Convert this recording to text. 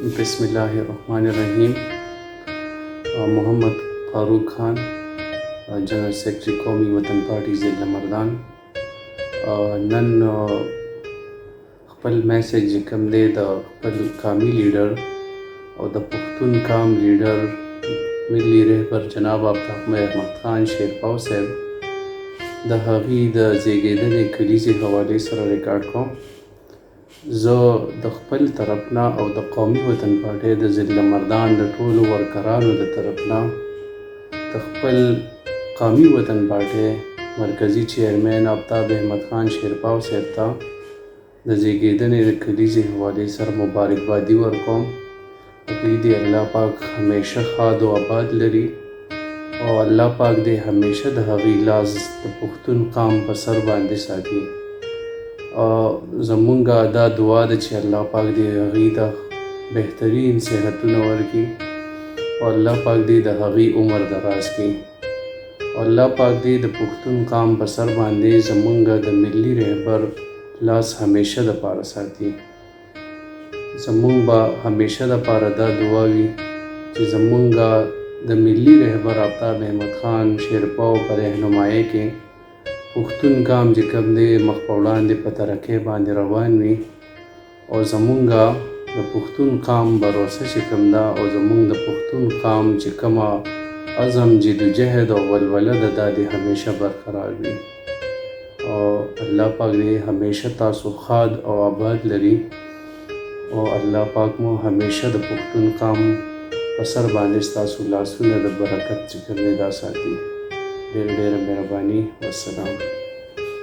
بسم الله الرحمن الرحیم. محمد فاروق خان، جنرل سیکرټري قومي وطن پارټي ضلع مردان. نن خپل میسج چې کوم دی د خپل قامي لیډر او د پښتون قام لیډر ملي رهبر جناب عبدالحمید احمد خان شیرپاو صاحب د هغې د زیږېدنې کلیزې حوالې سره ریکارډ کوم. زه د خپل طرف نه او د قومي وطن پارټۍ د ضلع مردان د ټولو ورکرانو د طرف نه د خپل قومي وطن پارټۍ مرکزي چیرمین آفتاب احمد خان شیرپاو صاحب ته د زیږېدنې د کلیزې حوالې سره مبارکبادي ورکوم. هغوی دې الله پاک همیشه ښاد او آباد لري او الله پاک دې همیشه د هغوی لاس د پښتون قام په سر باندې ساتي. زمونږ دا دعا ده چې الله پاک دې هغوی ته بهترین صحتونه ورکړي او الله پاک دې د هغوی عمر دراز کړي او الله پاک دې د پښتون قام په سر باندې زمونږ د ملي رهبر لاس همیشه دپاره ساتي. زمونږ به همیشه دپاره دا دعا وي چې زمونږ د ملي رهبر آفتاب احمد خان شیرپاو په رهنمایۍ کې پښتون قام چې کوم دی مخ په وړاندې په ترقۍ باندې روان وي او زمونږ د پښتون قام بروسه چې کوم ده او زمونږ د پښتون قام چې کومه عزم جدوجهد او ولوله ده دا دې همیشه برقرار وي او الله پاک دې همیشه تاسو ښاد او آباد لري او الله پاک مو همیشه د پښتون قام په سر باندې ستاسو لاسونه د برکت چې کوم دی دا ساتي. ډېره ډېره مهرباني. والسلام.